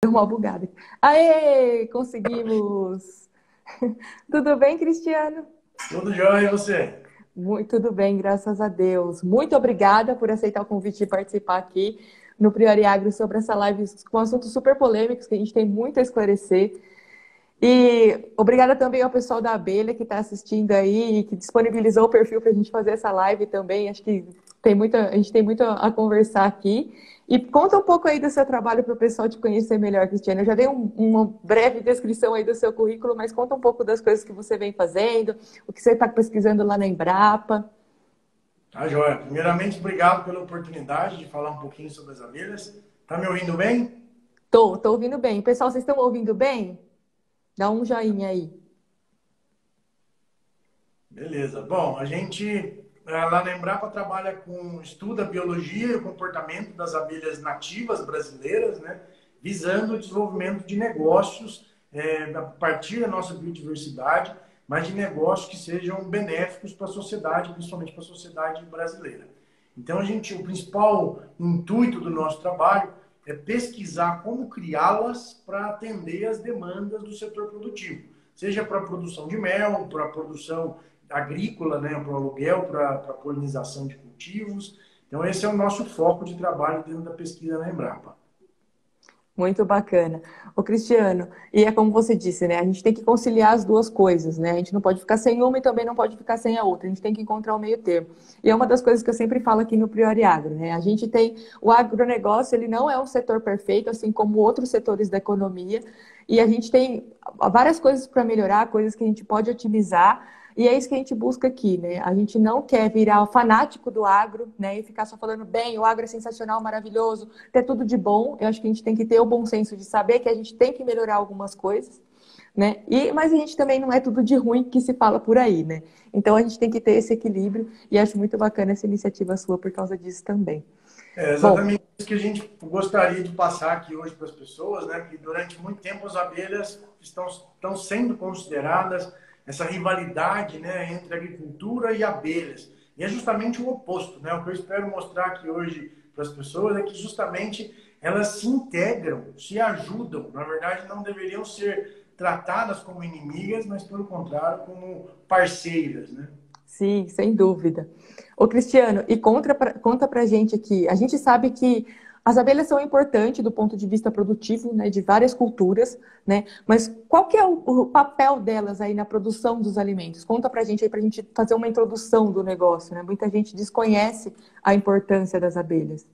Deu uma bugada aqui. Aê, conseguimos! Tudo bem, Cristiano? Tudo jóia, e você? Muito tudo bem, graças a Deus. Muito obrigada por aceitar o convite e participar aqui no Priori Agro sobre essa live com assuntos super polêmicos que a gente tem muito a esclarecer. E obrigada também ao pessoal da Abelha que está assistindo aí e que disponibilizou o perfil para a gente fazer essa live também. Acho que a gente tem muito a conversar aqui. E conta um pouco aí do seu trabalho para o pessoal te conhecer melhor, Cristiano. Eu já dei uma breve descrição aí do seu currículo, mas conta um pouco das coisas que você vem fazendo, o que você está pesquisando lá na Embrapa. Tá jóia. Primeiramente, obrigado pela oportunidade de falar um pouquinho sobre as abelhas. Tá me ouvindo bem? Tô ouvindo bem. Pessoal, vocês estão ouvindo bem? Dá um joinha aí. Beleza. Bom, a gente lá na Embrapa trabalha com estuda a biologia e o comportamento das abelhas nativas brasileiras, né? Visando o desenvolvimento de negócios a partir da nossa biodiversidade, mas de negócios que sejam benéficos para a sociedade, principalmente para a sociedade brasileira. Então, o principal intuito do nosso trabalho é pesquisar como criá-las para atender as demandas do setor produtivo, seja para a produção de mel, para a produção agrícola, né, para o aluguel, para a polinização de cultivos. Então, esse é o nosso foco de trabalho dentro da pesquisa na Embrapa. Muito bacana. Ô, Cristiano, e é como você disse, né? A gente tem que conciliar as duas coisas, né? A gente não pode ficar sem uma e também não pode ficar sem a outra. A gente tem que encontrar o meio termo. E é uma das coisas que eu sempre falo aqui no Priori Agro, né? A gente tem o agronegócio, ele não é um setor perfeito, assim como outros setores da economia. E a gente tem várias coisas para melhorar, coisas que a gente pode otimizar. E é isso que a gente busca aqui, né? A gente não quer virar fanático do agro, né? E ficar só falando bem, o agro é sensacional, maravilhoso, ter tudo de bom. Eu acho que a gente tem que ter o bom senso de saber que a gente tem que melhorar algumas coisas, né? Mas a gente também não é tudo de ruim que se fala por aí, né? Então a gente tem que ter esse equilíbrio e acho muito bacana essa iniciativa sua por causa disso também. É Bom, exatamente isso que a gente gostaria de passar aqui hoje para as pessoas, né? Que durante muito tempo as abelhas estão sendo consideradas essa rivalidade, né, entre agricultura e abelhas. E é justamente o oposto, né? O que eu espero mostrar aqui hoje para as pessoas é que justamente elas se integram, se ajudam. Na verdade, não deveriam ser tratadas como inimigas, mas pelo contrário, como parceiras, né? sim, sem dúvida. Ô, Cristiano, e conta pra gente aqui. A gente sabe que as abelhas são importantes do ponto de vista produtivo, né, de várias culturas, né? Mas qual que é o papel delas aí na produção dos alimentos? Conta pra gente aí, pra gente fazer uma introdução do negócio, né? Muita gente desconhece a importância das abelhas.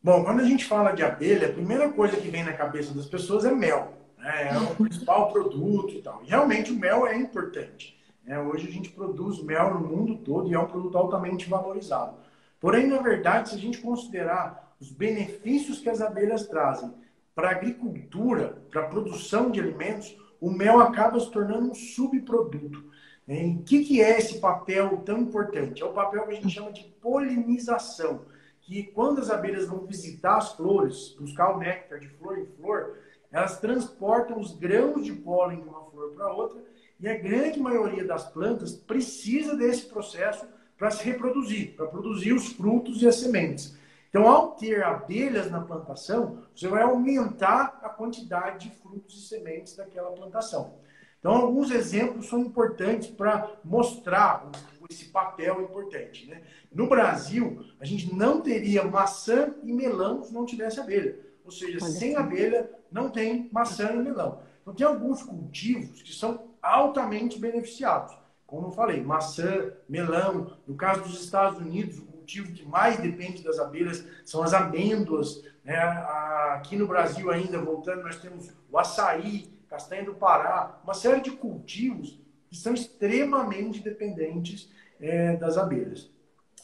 Bom, quando a gente fala de abelha, a primeira coisa que vem na cabeça das pessoas é mel, né? É o principal produto e tal. E realmente o mel é importante, né? Hoje a gente produz mel no mundo todo e é um produto altamente valorizado. Porém, na verdade, se a gente considerar os benefícios que as abelhas trazem para a agricultura, para a produção de alimentos, o mel acaba se tornando um subproduto. E o que é esse papel tão importante? É o papel que a gente chama de polinização, que quando as abelhas vão visitar as flores, buscar o néctar de flor em flor, elas transportam os grãos de pólen de uma flor para outra, e a grande maioria das plantas precisa desse processo para se reproduzir, para produzir os frutos e as sementes. Então, ao ter abelhas na plantação, você vai aumentar a quantidade de frutos e sementes daquela plantação. Então, alguns exemplos são importantes para mostrar esse papel importante, né? No Brasil, a gente não teria maçã e melão se não tivesse abelha. Ou seja, Olha sem só. abelha não tem maçã e melão. Então, tem alguns cultivos que são altamente beneficiados. Como eu falei, maçã, melão. No caso dos Estados Unidos, o cultivo que mais depende das abelhas são as amêndoas, né? Aqui no Brasil ainda, voltando, nós temos o açaí, castanha do Pará, uma série de cultivos que são extremamente dependentes das abelhas.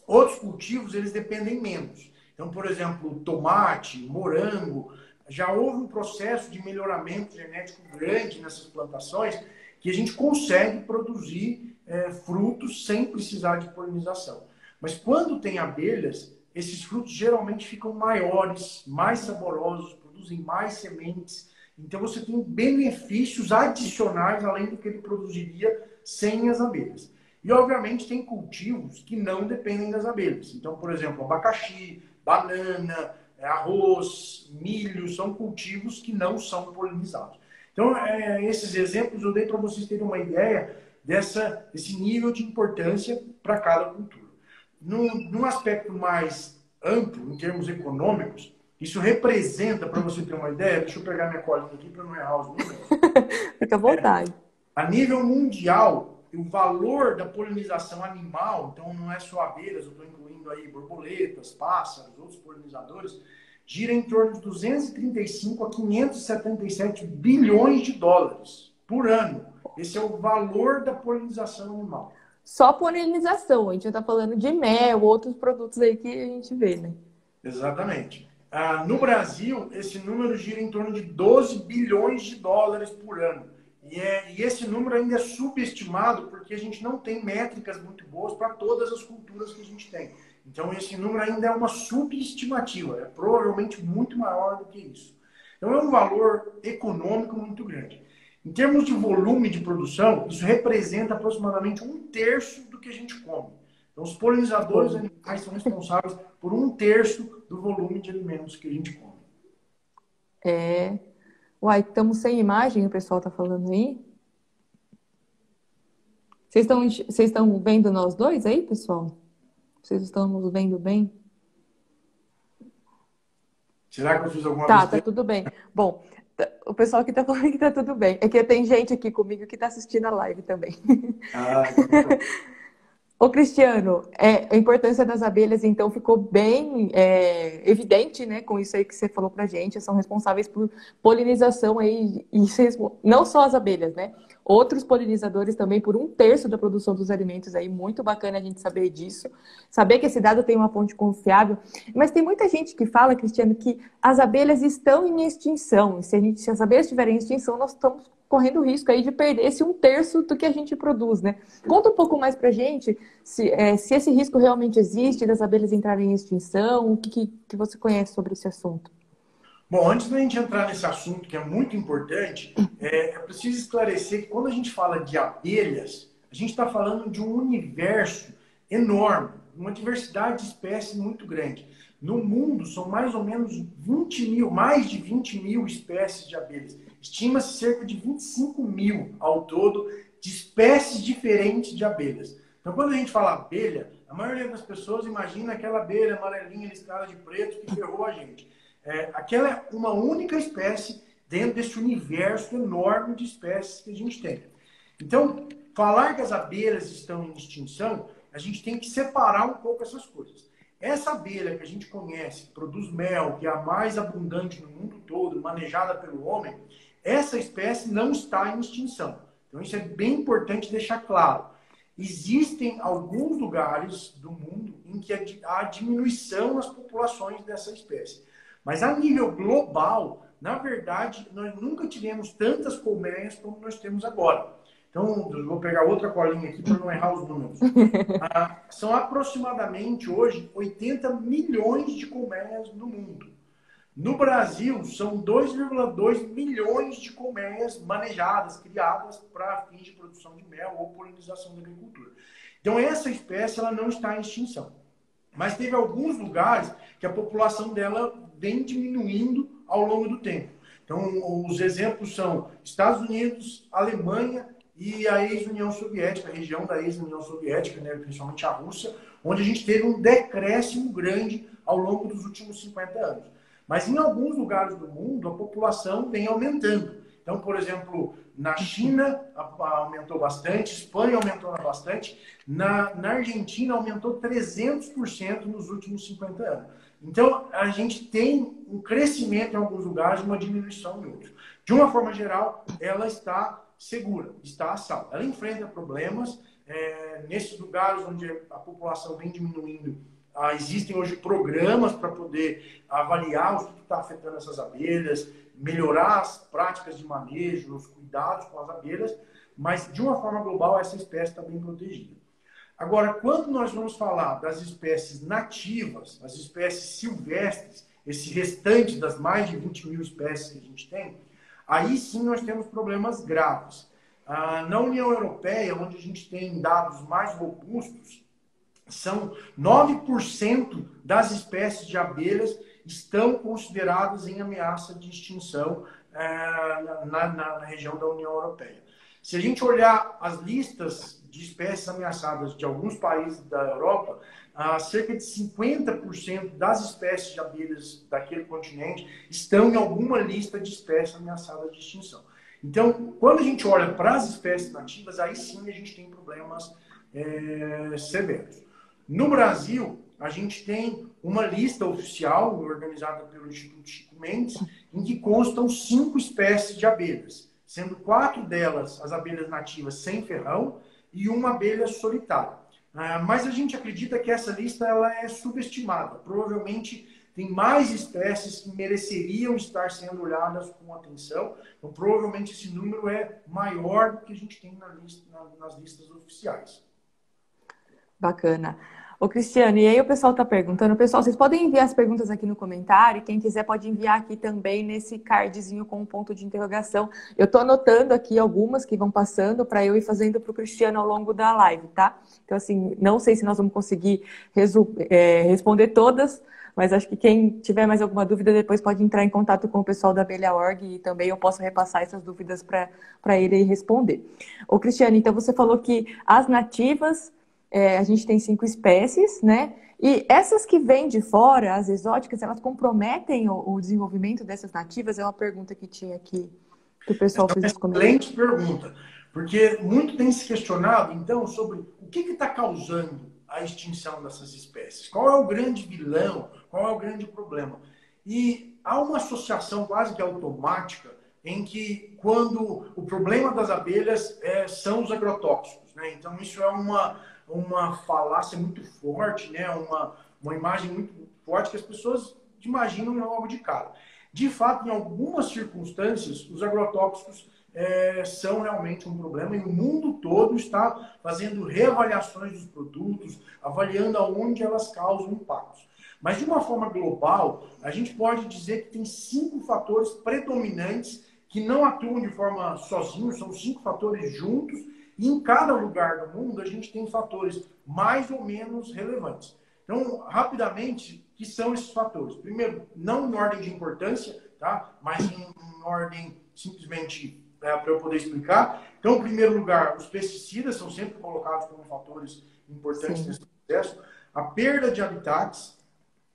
Outros cultivos, eles dependem menos. Então, por exemplo, tomate, morango, já houve um processo de melhoramento genético grande nessas plantações que a gente consegue produzir frutos sem precisar de polinização. Mas quando tem abelhas, esses frutos geralmente ficam maiores, mais saborosos, produzem mais sementes. Então você tem benefícios adicionais além do que ele produziria sem as abelhas. E, obviamente, tem cultivos que não dependem das abelhas. Então, por exemplo, abacaxi, banana, arroz, milho, são cultivos que não são polinizados. Então, esses exemplos eu dei para vocês terem uma ideia desse nível de importância para cada cultura. Num aspecto mais amplo, em termos econômicos, isso representa, para você ter uma ideia, deixa eu pegar minha colinha aqui para não errar os números. Fica à vontade. A nível mundial, o valor da polinização animal, então não é só abelhas, eu estou incluindo aí borboletas, pássaros, outros polinizadores, gira em torno de 235 a 577 bilhões de dólares por ano. Esse é o valor da polinização animal. Só polinização, a gente já está falando de mel, outros produtos aí que a gente vê, né? Exatamente. No Brasil, esse número gira em torno de 12 bilhões de dólares por ano. E esse número ainda é subestimado porque a gente não tem métricas muito boas para todas as culturas que a gente tem. Então, esse número ainda é uma subestimativa. É provavelmente muito maior do que isso. Então, é um valor econômico muito grande. Em termos de volume de produção, isso representa aproximadamente 1/3 do que a gente come. Então, os polinizadores animais são responsáveis por 1/3 do volume de alimentos que a gente come. Uai, estamos sem imagem, o pessoal está falando aí? Vocês estão vendo nós dois aí, pessoal? Vocês estão nos vendo bem? Será que eu fiz alguma besteira? Tá tudo bem. Bom, o pessoal aqui está falando que está tudo bem. É que tem gente aqui comigo que está assistindo a live também. Ô, Cristiano, a importância das abelhas, então, ficou bem evidente, né? Com isso aí que você falou pra gente. São responsáveis por polinização aí, e não só as abelhas, né? Outros polinizadores também por 1/3 da produção dos alimentos aí. Muito bacana a gente saber disso. Saber que esse dado tem uma fonte confiável. Mas tem muita gente que fala, Cristiano, que as abelhas estão em extinção. E se as abelhas estiverem em extinção, nós estamos correndo o risco aí de perder esse 1/3 do que a gente produz, né? Conta um pouco mais pra gente se esse risco realmente existe das abelhas entrarem em extinção, o que você conhece sobre esse assunto? Bom, antes da gente entrar nesse assunto que é muito importante, é preciso esclarecer que quando a gente fala de abelhas, a gente está falando de um universo enorme, uma diversidade de espécies muito grande. No mundo, são mais ou menos 20 mil, mais de 20 mil espécies de abelhas. Estima-se cerca de 25 mil ao todo de espécies diferentes de abelhas. Então, quando a gente fala abelha, a maioria das pessoas imagina aquela abelha amarelinha listrada de preto que ferrou a gente. Aquela é uma única espécie dentro desse universo enorme de espécies que a gente tem. Então, falar que as abelhas estão em extinção, a gente tem que separar um pouco essas coisas. Essa abelha que a gente conhece, que produz mel, que é a mais abundante no mundo todo, manejada pelo homem, essa espécie não está em extinção. Então, isso é bem importante deixar claro. Existem alguns lugares do mundo em que há diminuição nas populações dessa espécie. Mas a nível global, na verdade, nós nunca tivemos tantas colmeias como nós temos agora. Então, eu vou pegar outra colinha aqui para não errar os números. São aproximadamente, hoje, 80 milhões de colmeias no mundo. No Brasil, são 2,2 milhões de colmeias manejadas, criadas para fins de produção de mel ou polinização da agricultura. Então, essa espécie ela não está em extinção. Mas teve alguns lugares que a população dela vem diminuindo ao longo do tempo. Então, os exemplos são Estados Unidos, Alemanha e a ex-União Soviética, a região da ex-União Soviética, né, principalmente a Rússia, onde a gente teve um decréscimo grande ao longo dos últimos 50 anos. Mas em alguns lugares do mundo, a população vem aumentando. Então, por exemplo, na China aumentou bastante, Espanha aumentou bastante, na Argentina aumentou 300% nos últimos 50 anos. Então, a gente tem um crescimento em alguns lugares e uma diminuição em outros. De uma forma geral, ela está segura, está a salvo. Ela enfrenta problemas. Nesses lugares onde a população vem diminuindo, existem hoje programas para poder avaliar o que está afetando essas abelhas, melhorar as práticas de manejo, os cuidados com as abelhas, mas de uma forma global essa espécie está bem protegida. Agora, quando nós vamos falar das espécies nativas, as espécies silvestres, esse restante das mais de 20 mil espécies que a gente tem, aí sim nós temos problemas graves. Na União Europeia, onde a gente tem dados mais robustos, são 9% das espécies de abelhas estão consideradas em ameaça de extinção na região da União Europeia. Se a gente olhar as listas de espécies ameaçadas de alguns países da Europa, cerca de 50% das espécies de abelhas daquele continente estão em alguma lista de espécies ameaçadas de extinção. Então, quando a gente olha para as espécies nativas, aí sim a gente tem problemas severos. No Brasil, a gente tem uma lista oficial organizada pelo Instituto Chico Mendes, em que constam 5 espécies de abelhas, sendo 4 delas as abelhas nativas sem ferrão e uma abelha solitária. Mas a gente acredita que essa lista ela é subestimada. Provavelmente tem mais espécies que mereceriam estar sendo olhadas com atenção. Então, provavelmente esse número é maior do que a gente tem nas listas oficiais. Bacana. Ô, Cristiano, e aí o pessoal está perguntando. Pessoal, vocês podem enviar as perguntas aqui no comentário. Quem quiser pode enviar aqui também nesse cardzinho com um ponto de interrogação. Eu estou anotando aqui algumas que vão passando para eu ir fazendo para o Cristiano ao longo da live, tá? Então, assim, não sei se nós vamos conseguir responder todas, mas acho que quem tiver mais alguma dúvida depois pode entrar em contato com o pessoal da Abelha.org e também eu posso repassar essas dúvidas para ele responder. Ô, Cristiano, então você falou que as nativas... a gente tem 5 espécies, né? E essas que vêm de fora, as exóticas, elas comprometem o desenvolvimento dessas nativas? É uma pergunta que tinha aqui, que o pessoal fez nos comentários. Excelente pergunta, porque muito tem se questionado, então, sobre o que está causando a extinção dessas espécies. Qual é o grande vilão? Qual é o grande problema? E há uma associação quase que automática em que, quando o problema das abelhas são os agrotóxicos, né? Então, isso é uma falácia muito forte, né? Uma imagem muito forte que as pessoas imaginam logo de cara. De fato, em algumas circunstâncias, os agrotóxicos são realmente um problema e o mundo todo está fazendo reavaliações dos produtos, avaliando aonde elas causam impactos. Mas, de uma forma global, a gente pode dizer que tem 5 fatores predominantes que não atuam de forma sozinhos, são 5 fatores juntos. E em cada lugar do mundo, a gente tem fatores mais ou menos relevantes. Então, rapidamente, o que são esses fatores? Primeiro, não em ordem de importância, tá? Mas em ordem simplesmente para eu poder explicar. Então, em primeiro lugar, os pesticidas são sempre colocados como fatores importantes nesse processo. A perda de habitats,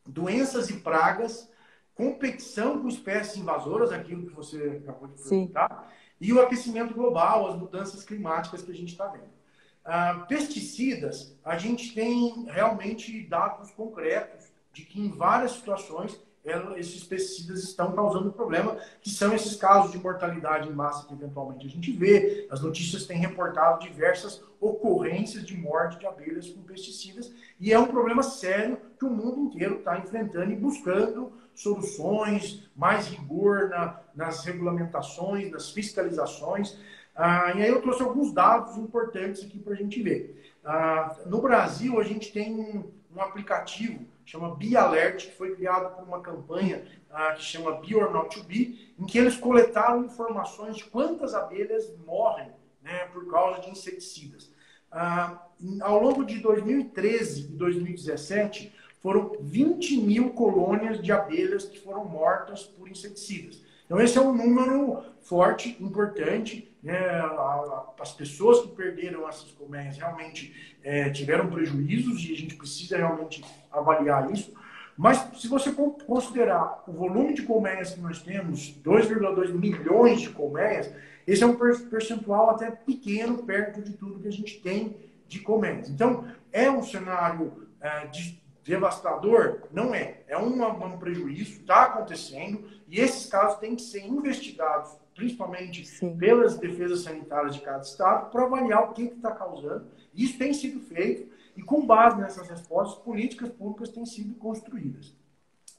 doenças e pragas, competição com espécies invasoras, aquilo que você acabou de perguntar. E o aquecimento global, as mudanças climáticas que a gente está vendo. Pesticidas, a gente tem realmente dados concretos de que em várias situações esses pesticidas estão causando problema, que são esses casos de mortalidade em massa que eventualmente a gente vê. As notícias têm reportado diversas ocorrências de morte de abelhas com pesticidas e é um problema sério que o mundo inteiro está enfrentando e buscando soluções, mais rigor nas regulamentações, nas fiscalizações. E aí eu trouxe alguns dados importantes aqui para a gente ver. No Brasil, a gente tem um aplicativo chama BeAlert, que foi criado por uma campanha que chama Be or Not to Be, em que eles coletaram informações de quantas abelhas morrem, né, por causa de inseticidas. Ao longo de 2013 e 2017, foram 20 mil colônias de abelhas que foram mortas por inseticidas. Então, esse é um número forte, importante, né? As pessoas que perderam essas colmeias realmente tiveram prejuízos e a gente precisa realmente avaliar isso. Mas, se você considerar o volume de colmeias que nós temos, 2,2 milhões de colmeias, esse é um percentual até pequeno perto de tudo que a gente tem de colmeias. Então, é um cenário devastador? Não é. É um prejuízo, está acontecendo, e esses casos têm que ser investigados, principalmente pelas defesas sanitárias de cada estado, para avaliar o que está causando. Isso tem sido feito, e com base nessas respostas, políticas públicas têm sido construídas.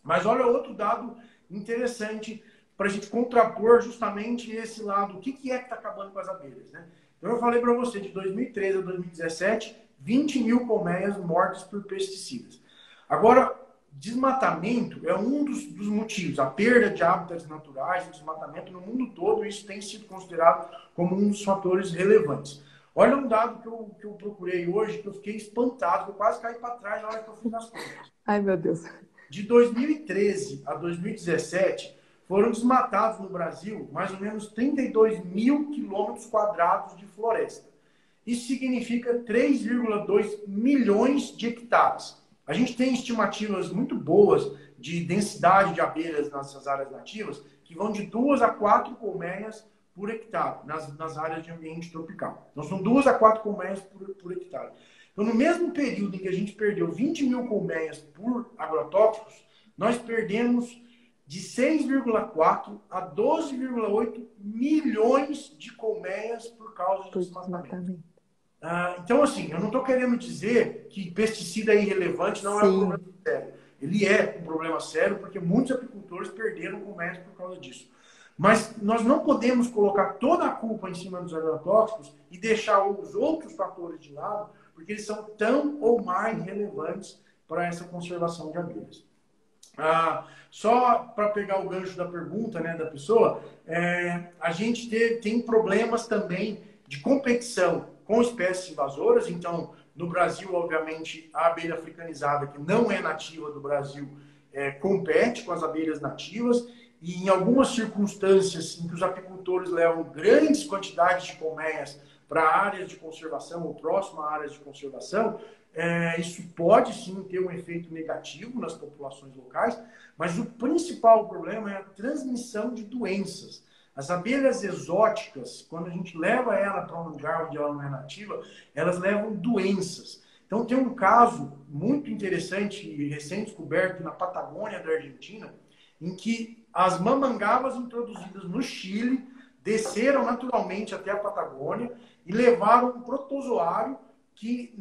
Mas olha outro dado interessante para a gente contrapor justamente esse lado. O que é que está acabando com as abelhas, né? Então eu falei para você, de 2013 a 2017, 20 mil colmeias mortas por pesticidas. Agora, desmatamento é um dos motivos. A perda de hábitats naturais, o desmatamento no mundo todo, isso tem sido considerado como um dos fatores relevantes. Olha um dado que eu procurei hoje, que eu fiquei espantado, que eu quase caí para trás na hora que eu fiz as contas. Ai, meu Deus. de 2013 a 2017, foram desmatados no Brasil mais ou menos 32 mil quilômetros quadrados de floresta. Isso significa 3,2 milhões de hectares. A gente tem estimativas muito boas de densidade de abelhas nessas áreas nativas, que vão de 2 a 4 colmeias por hectare, nas áreas de ambiente tropical. Então, são 2 a 4 colmeias por hectare. Então, no mesmo período em que a gente perdeu 20 mil colmeias por agrotóxicos, nós perdemos de 6,4 a 12,8 milhões de colmeias por causa do desmatamento. Então, assim, eu não estou querendo dizer que pesticida é irrelevante, não é um problema sério. Ele é um problema sério porque muitos apicultores perderam colmeias por causa disso. Mas nós não podemos colocar toda a culpa em cima dos agrotóxicos e deixar os outros fatores de lado, porque eles são tão ou mais relevantes para essa conservação de abelhas. Só para pegar o gancho da pergunta, né, da pessoa, a gente tem problemas também de competição com espécies invasoras. Então, no Brasil, obviamente, a abelha africanizada, que não é nativa do Brasil, compete com as abelhas nativas. E em algumas circunstâncias em que os apicultores levam grandes quantidades de colmeias para áreas de conservação ou próximo a áreas de conservação, isso pode sim ter um efeito negativo nas populações locais, mas o principal problema é a transmissão de doenças. As abelhas exóticas, quando a gente leva ela para um lugar onde ela não é nativa, elas levam doenças. Então tem um caso muito interessante e recém-descoberto na Patagônia da Argentina, em que as mamangavas introduzidas no Chile desceram naturalmente até a Patagônia e levaram um protozoário que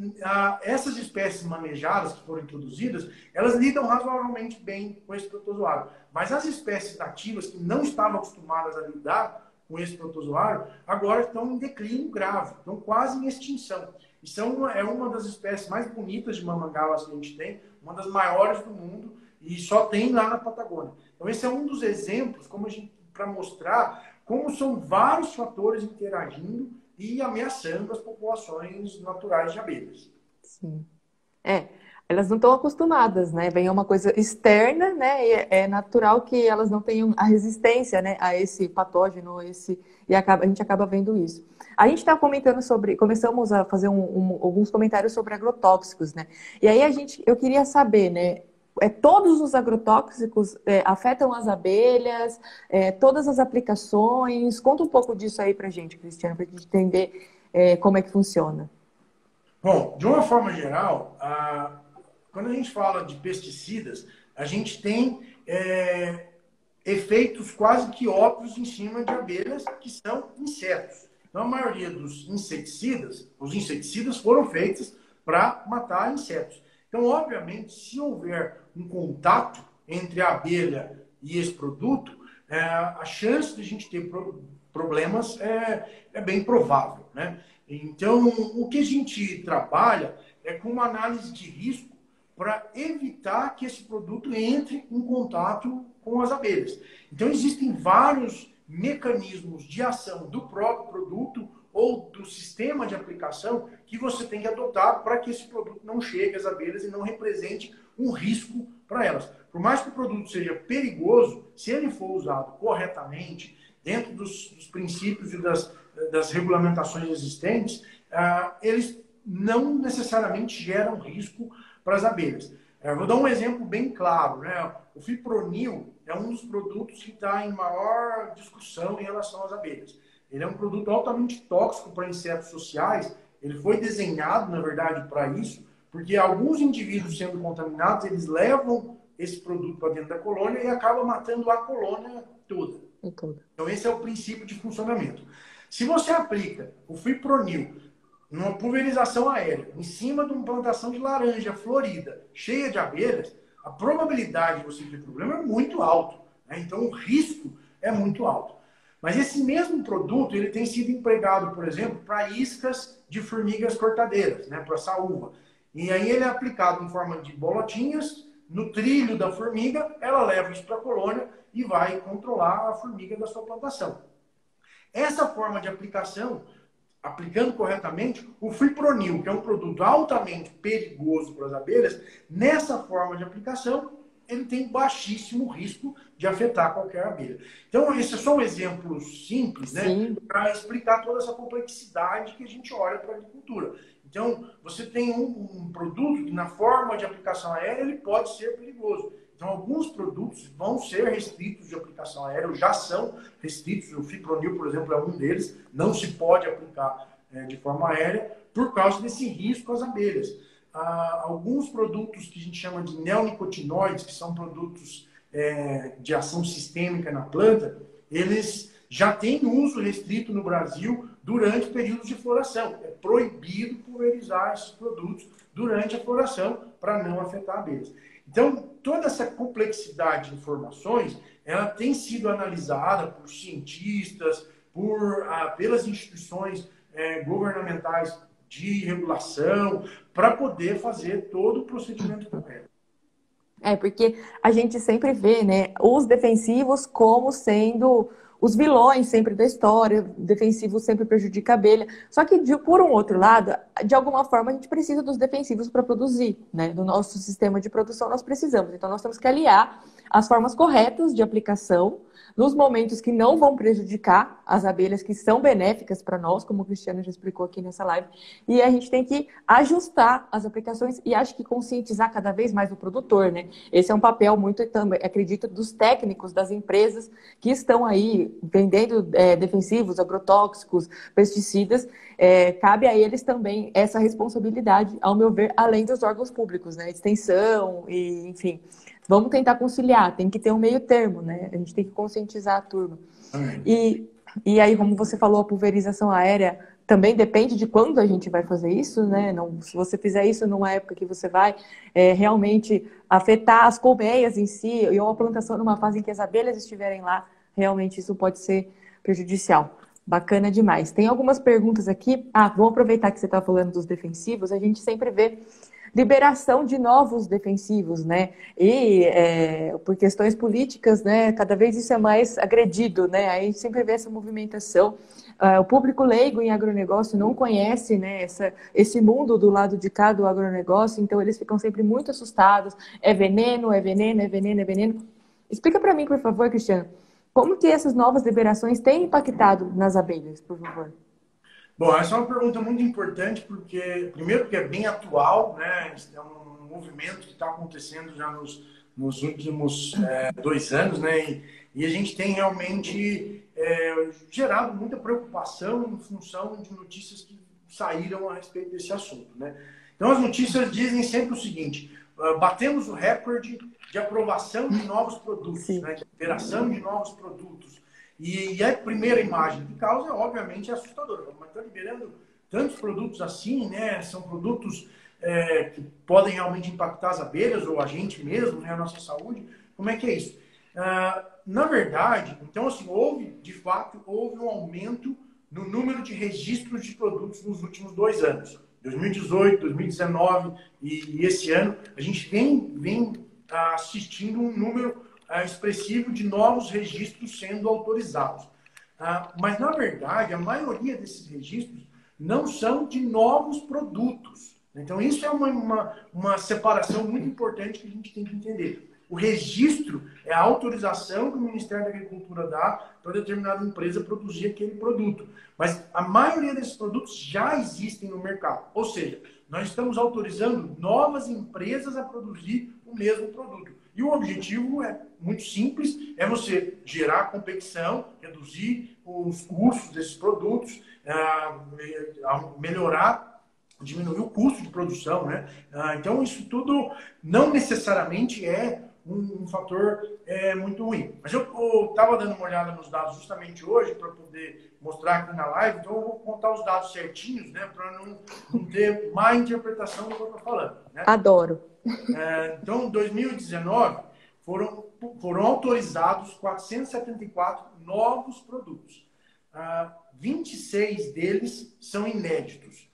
essas espécies manejadas que foram introduzidas, elas lidam razoavelmente bem com esse protozoário. Mas as espécies nativas que não estavam acostumadas a lidar com esse protozoário, agora estão em declínio grave, estão quase em extinção. Isso é uma das espécies mais bonitas de mamangavas que a gente tem, uma das maiores do mundo, e só tem lá na Patagônia. Então esse é um dos exemplos para mostrar como são vários fatores interagindo e ameaçando as populações naturais de abelhas. Sim. Elas não estão acostumadas, né? Vem uma coisa externa, né? E é natural que elas não tenham a resistência, né, a esse patógeno, a gente acaba vendo isso. A gente está comentando começamos a fazer alguns comentários sobre agrotóxicos, né? E aí eu queria saber, né? Todos os agrotóxicos afetam as abelhas, todas as aplicações. Conta um pouco disso aí pra gente, Cristiano, para a gente entender como é que funciona. Bom, de uma forma geral, quando a gente fala de pesticidas, a gente tem efeitos quase que óbvios em cima de abelhas, que são insetos. Então, a maioria dos inseticidas, os inseticidas foram feitos para matar insetos. Então, obviamente, se houver um contato entre a abelha e esse produto, a chance de a gente ter problemas é bem provável, né? Então, o que a gente trabalha é com uma análise de risco para evitar que esse produto entre em contato com as abelhas. Então, existem vários mecanismos de ação do próprio produto ou do sistema de aplicação que você tem que adotar para que esse produto não chegue às abelhas e não represente um risco para elas. Por mais que o produto seja perigoso, se ele for usado corretamente, dentro dos princípios e das regulamentações existentes, eles não necessariamente geram risco para as abelhas. Vou dar um exemplo bem claro, né? O fipronil é um dos produtos que está em maior discussão em relação às abelhas. Ele é um produto altamente tóxico para insetos sociais. Ele foi desenhado, na verdade, para isso, porque alguns indivíduos sendo contaminados, eles levam esse produto para dentro da colônia e acabam matando a colônia toda. Então, esse é o princípio de funcionamento. Se você aplica o fipronil numa pulverização aérea, em cima de uma plantação de laranja florida, cheia de abelhas, a probabilidade de você ter problema é muito alto, né? Então, o risco é muito alto. Mas esse mesmo produto, ele tem sido empregado, por exemplo, para iscas de formigas cortadeiras, né, para saúva. E aí ele é aplicado em forma de bolotinhas no trilho da formiga, ela leva isso para a colônia e vai controlar a formiga da sua plantação. Essa forma de aplicação, aplicando corretamente, o fipronil, que é um produto altamente perigoso para as abelhas, nessa forma de aplicação, ele tem baixíssimo risco de afetar qualquer abelha. Então, esse é só um exemplo simples, né, para explicar toda essa complexidade que a gente olha para a agricultura. Então, você tem um produto que, na forma de aplicação aérea, ele pode ser perigoso. Então, alguns produtos vão ser restritos de aplicação aérea, ou já são restritos. O fipronil, por exemplo, é um deles. Não se pode aplicar de forma aérea por causa desse risco às abelhas. Alguns produtos que a gente chama de neonicotinoides, que são produtos de ação sistêmica na planta, eles já têm uso restrito no Brasil durante períodos de floração. É proibido pulverizar esses produtos durante a floração para não afetar abelhas. Então, toda essa complexidade de informações, ela tem sido analisada por cientistas, pelas instituições governamentais de regulação, para poder fazer todo o procedimento correto. Porque a gente sempre vê, né, os defensivos como sendo os vilões sempre da história, defensivos sempre prejudica a abelha. Só que, por um outro lado, de alguma forma a gente precisa dos defensivos para produzir, né? No nosso sistema de produção nós precisamos. Então nós temos que aliar as formas corretas de aplicação nos momentos que não vão prejudicar as abelhas, que são benéficas para nós, como o Cristiano já explicou aqui nessa live. E a gente tem que ajustar as aplicações e acho que conscientizar cada vez mais o produtor, né? Esse é um papel muito, acredito, dos técnicos, das empresas que estão aí vendendo defensivos, agrotóxicos, pesticidas. Cabe a eles também essa responsabilidade, ao meu ver, além dos órgãos públicos, né? Extensão e, enfim... Vamos tentar conciliar, tem que ter um meio termo, né? A gente tem que conscientizar a turma. E aí, como você falou, a pulverização aérea também depende de quando a gente vai fazer isso, né? Não, se você fizer isso numa época que você vai realmente afetar as colmeias em si, ou a plantação numa fase em que as abelhas estiverem lá, realmente isso pode ser prejudicial. Bacana demais. Tem algumas perguntas aqui. Vamos aproveitar que você está falando dos defensivos, a gente sempre vê liberação de novos defensivos, né? E por questões políticas, né? Cada vez isso é mais agredido, né? Aí a gente sempre vê essa movimentação. O público leigo em agronegócio não conhece, né, esse mundo do lado de cá do agronegócio, então eles ficam sempre muito assustados. É veneno, é veneno, é veneno, é veneno. Explica para mim, por favor, Cristiano, como que essas novas liberações têm impactado nas abelhas, por favor? Bom, essa é uma pergunta muito importante, primeiro, porque é bem atual, né? É um movimento que está acontecendo já nos últimos 2 anos, né? E a gente tem realmente gerado muita preocupação em função de notícias que saíram a respeito desse assunto, né? Então, as notícias dizem sempre o seguinte: batemos o recorde de aprovação de novos produtos, né? De liberação de novos produtos. E a primeira imagem que causa, obviamente, é assustadora. Mas está liberando tantos produtos assim, né? São produtos que podem realmente impactar as abelhas ou a gente mesmo, né? A nossa saúde. Como é que é isso? Na verdade, então, assim, de fato, houve um aumento no número de registros de produtos nos últimos 2 anos. 2018, 2019 e esse ano, a gente vem assistindo um número expressivo de novos registros sendo autorizados. Mas, na verdade, a maioria desses registros não são de novos produtos. Então, isso é uma separação muito importante que a gente tem que entender. O registro é a autorização que o Ministério da Agricultura dá para determinada empresa produzir aquele produto. Mas a maioria desses produtos já existem no mercado. Ou seja, nós estamos autorizando novas empresas a produzir o mesmo produto. E o objetivo é muito simples, é você gerar competição, reduzir os custos desses produtos, melhorar, diminuir o custo de produção, né? Então, isso tudo não necessariamente é um fator muito ruim. Mas eu estava dando uma olhada nos dados justamente hoje para poder mostrar aqui na live, então eu vou contar os dados certinhos, né, para não ter má interpretação do que eu estou falando. Né? Adoro. Então, em 2019, foram autorizados 474 novos produtos. 26 deles são inéditos.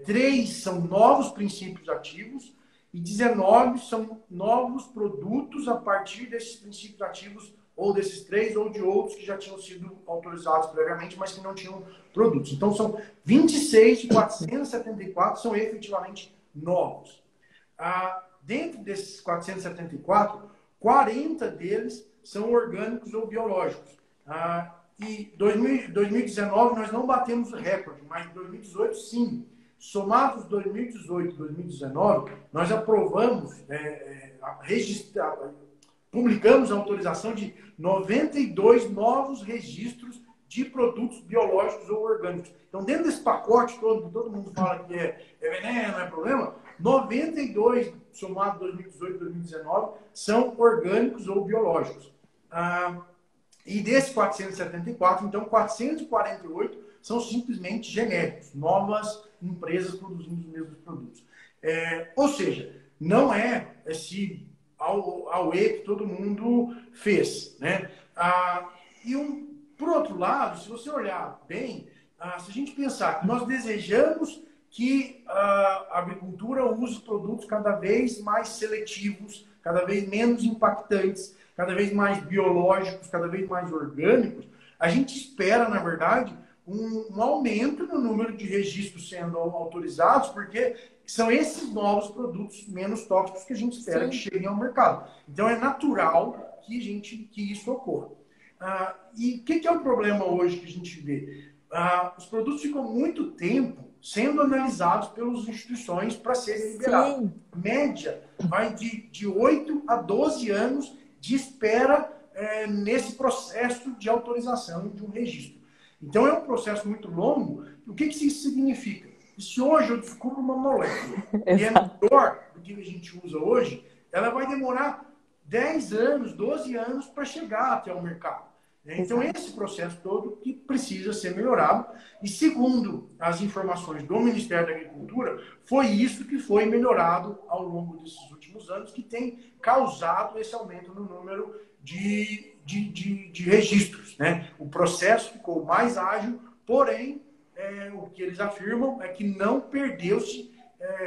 3 são novos princípios ativos e 19 são novos produtos a partir desses princípios ativos, ou desses 3 ou de outros que já tinham sido autorizados previamente, mas que não tinham produtos. Então, são 26 de 474 são efetivamente novos. Dentro desses 474, 40 deles são orgânicos ou biológicos. E 2019 nós não batemos o recorde, mas em 2018 sim. Somados 2018 e 2019, nós aprovamos, publicamos a autorização de 92 novos registros de produtos biológicos ou orgânicos. Então, dentro desse pacote todo, que todo mundo fala que é veneno, não é problema, 92, somado 2018 e 2019, são orgânicos ou biológicos. E desses 474, então, 448 são simplesmente genéricos, novas empresas produzindo os mesmos produtos. Ou seja, não é esse auê que todo mundo fez, né? Por outro lado, se você olhar bem, se a gente pensar que nós desejamos que a agricultura use produtos cada vez mais seletivos, cada vez menos impactantes, cada vez mais biológicos, cada vez mais orgânicos, a gente espera, na verdade, um aumento no número de registros sendo autorizados, porque são esses novos produtos menos tóxicos que a gente espera que cheguem ao mercado. Então, é natural que isso ocorra. E o que é o problema hoje que a gente vê? Os produtos ficam muito tempo sendo analisados pelas instituições para serem liberados. Média vai de 8 a 12 anos de espera nesse processo de autorização de um registro. Então, é um processo muito longo. O que isso significa? E se hoje eu descubro uma molécula que é melhor do que a gente usa hoje, ela vai demorar 10 anos, 12 anos para chegar até o mercado. Então, esse processo todo que precisa ser melhorado. E segundo as informações do Ministério da Agricultura, foi isso que foi melhorado ao longo desses últimos anos, que tem causado esse aumento no número de registros, né? O processo ficou mais ágil, porém, o que eles afirmam é que não perdeu-se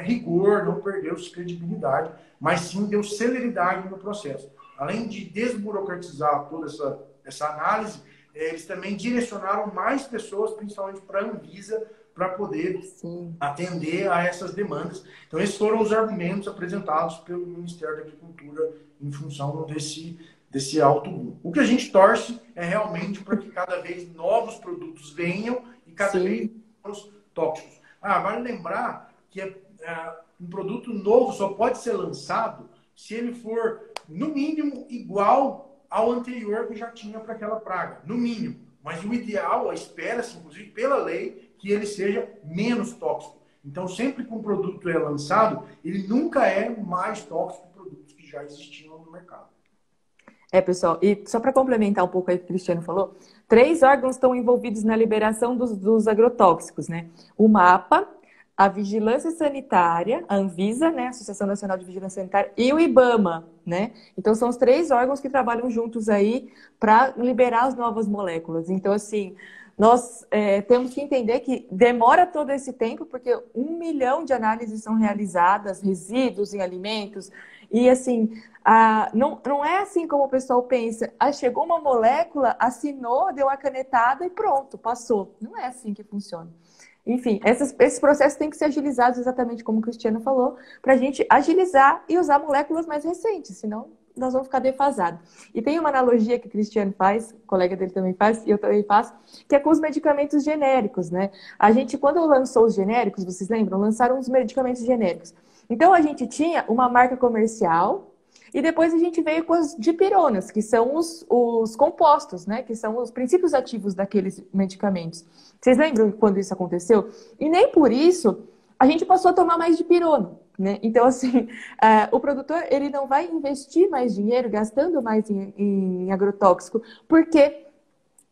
rigor, não perdeu-se credibilidade, mas sim deu celeridade no processo. Além de desburocratizar toda essa análise, eles também direcionaram mais pessoas, principalmente para a Anvisa, para poder atender a essas demandas. Então, esses foram os argumentos apresentados pelo Ministério da Agricultura em função desse alto boom. O que a gente torce é realmente para que cada vez novos produtos venham e cada vez menos tóxicos. Vale lembrar que um produto novo só pode ser lançado se ele for, no mínimo, igual ao anterior que já tinha para aquela praga. No mínimo. Mas o ideal, espera-se, inclusive pela lei, que ele seja menos tóxico. Então, sempre que um produto é lançado, ele nunca é mais tóxico que produtos que já existiam no mercado. Pessoal, e só para complementar um pouco aí o que o Cristiano falou, 3 órgãos estão envolvidos na liberação dos agrotóxicos, né? O MAPA, a Vigilância Sanitária, a Anvisa, né? Associação Nacional de Vigilância Sanitária, e o IBAMA, né? Então, são os 3 órgãos que trabalham juntos aí para liberar as novas moléculas. Então, assim, nós temos que entender que demora todo esse tempo, porque 1 milhão de análises são realizadas, resíduos em alimentos, e assim, não é assim como o pessoal pensa, chegou uma molécula, assinou, deu a canetada e pronto, passou. Não é assim que funciona. Enfim, esses processos têm que ser agilizados exatamente como o Cristiano falou, para a gente agilizar e usar moléculas mais recentes, senão nós vamos ficar defasados. E tem uma analogia que o Cristiano faz, o colega dele também faz, e eu também faço, que é com os medicamentos genéricos, né? A gente, quando lançou os genéricos, vocês lembram? Lançaram os medicamentos genéricos. Então, a gente tinha uma marca comercial e depois a gente veio com as dipironas, que são os compostos, né? Que são os princípios ativos daqueles medicamentos. Vocês lembram quando isso aconteceu? E nem por isso a gente passou a tomar mais dipirona, né? Então, assim, o produtor ele não vai investir mais dinheiro, gastando mais em agrotóxico, porque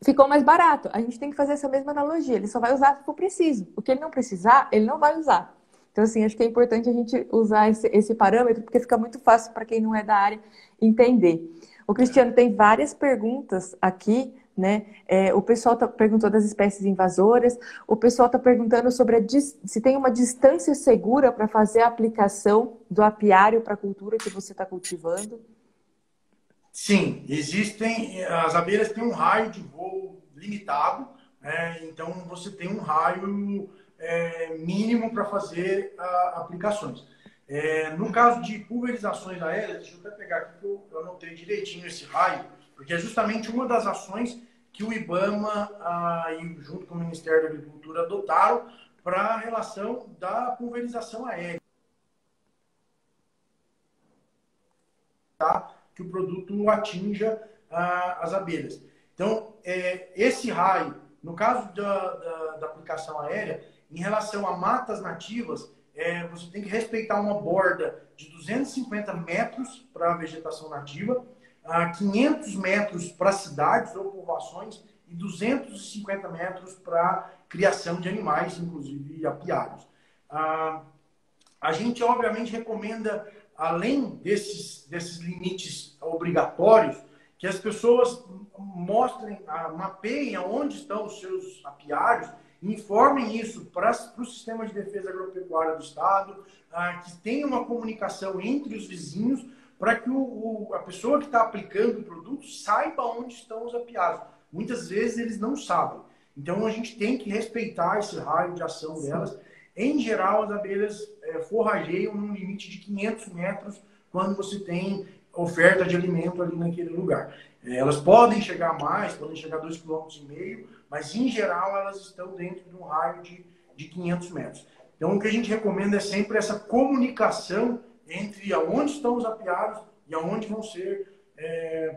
ficou mais barato. A gente tem que fazer essa mesma analogia. Ele só vai usar se for preciso. O que ele não precisar, ele não vai usar. Então, assim, acho que é importante a gente usar esse parâmetro, porque fica muito fácil para quem não é da área entender. O Cristiano tem várias perguntas aqui, né? O pessoal perguntou das espécies invasoras, o pessoal está perguntando sobre se tem uma distância segura para fazer a aplicação do apiário para a cultura que você está cultivando. Sim, existem, as abelhas têm um raio de voo limitado, então você tem um raio mínimo para fazer aplicações. No caso de pulverizações aéreas, deixa eu até pegar aqui que eu anotei direitinho esse raio, porque é justamente uma das ações que o IBAMA, junto com o Ministério da Agricultura, adotaram para a relação da pulverização aérea. Tá? Que o produto atinja as abelhas. Então, esse raio, no caso da aplicação aérea, em relação a matas nativas, você tem que respeitar uma borda de 250 metros para a vegetação nativa, 500 metros para cidades ou povoações e 250 metros para criação de animais, inclusive apiários. A gente, obviamente, recomenda, além desses limites obrigatórios, que as pessoas mapeiem onde estão os seus apiários, informem isso para o Sistema de Defesa Agropecuária do Estado, que tenha uma comunicação entre os vizinhos, para que a pessoa que está aplicando o produto saiba onde estão os apiários. Muitas vezes eles não sabem. Então a gente tem que respeitar esse raio de ação delas. Em geral, as abelhas forrageiam num limite de 500 metros quando você tem oferta de alimento ali naquele lugar. Elas podem chegar mais, podem chegar a 2,5 km, mas em geral elas estão dentro de um raio de 500 metros. Então o que a gente recomenda é sempre essa comunicação entre aonde estão os apiários e aonde vão ser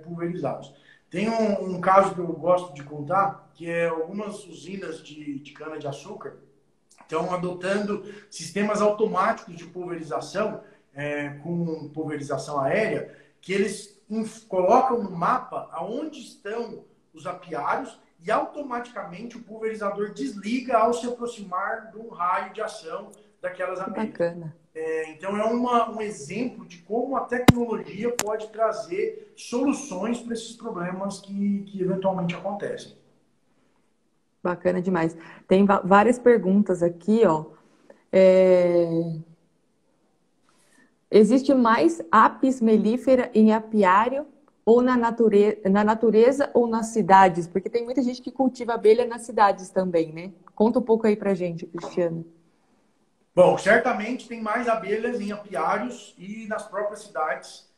pulverizados. Tem um caso que eu gosto de contar, que é algumas usinas de cana-de-açúcar estão adotando sistemas automáticos de pulverização, com pulverização aérea, que eles colocam no mapa aonde estão os apiários e automaticamente o pulverizador desliga ao se aproximar de um raio de ação daquelas abelhas. Bacana. Então é um exemplo de como a tecnologia pode trazer soluções para esses problemas que eventualmente acontecem. Bacana demais. Tem várias perguntas aqui, ó. Existe mais apis mellifera em apiário ou na natureza ou nas cidades? Porque tem muita gente que cultiva abelha nas cidades também, né? Conta um pouco aí pra gente, Cristiano. Bom, certamente tem mais abelhas em apiários e nas próprias cidades,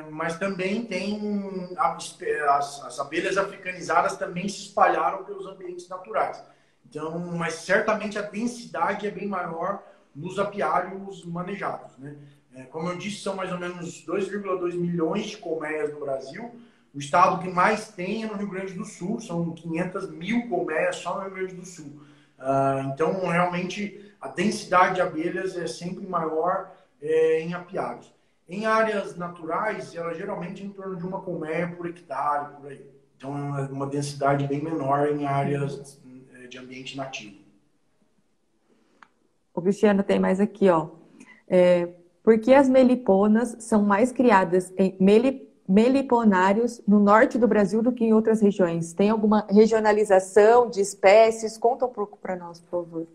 mas também tem as abelhas africanizadas também se espalharam pelos ambientes naturais. Então, mas certamente a densidade é bem maior nos apiários manejados, né? Como eu disse, são mais ou menos 2,2 milhões de colmeias no Brasil. O estado que mais tem é no Rio Grande do Sul, são 500 mil colmeias só no Rio Grande do Sul. Então, realmente, a densidade de abelhas é sempre maior em apiários. Em áreas naturais, ela geralmente é em torno de uma colmeia por hectare, por aí. Então, é uma densidade bem menor em áreas de ambiente nativo. O Cristiano tem mais aqui, ó. Por que as meliponas são mais criadas em meliponários no norte do Brasil do que em outras regiões? Tem alguma regionalização de espécies? Conta um pouco para nós, por favor.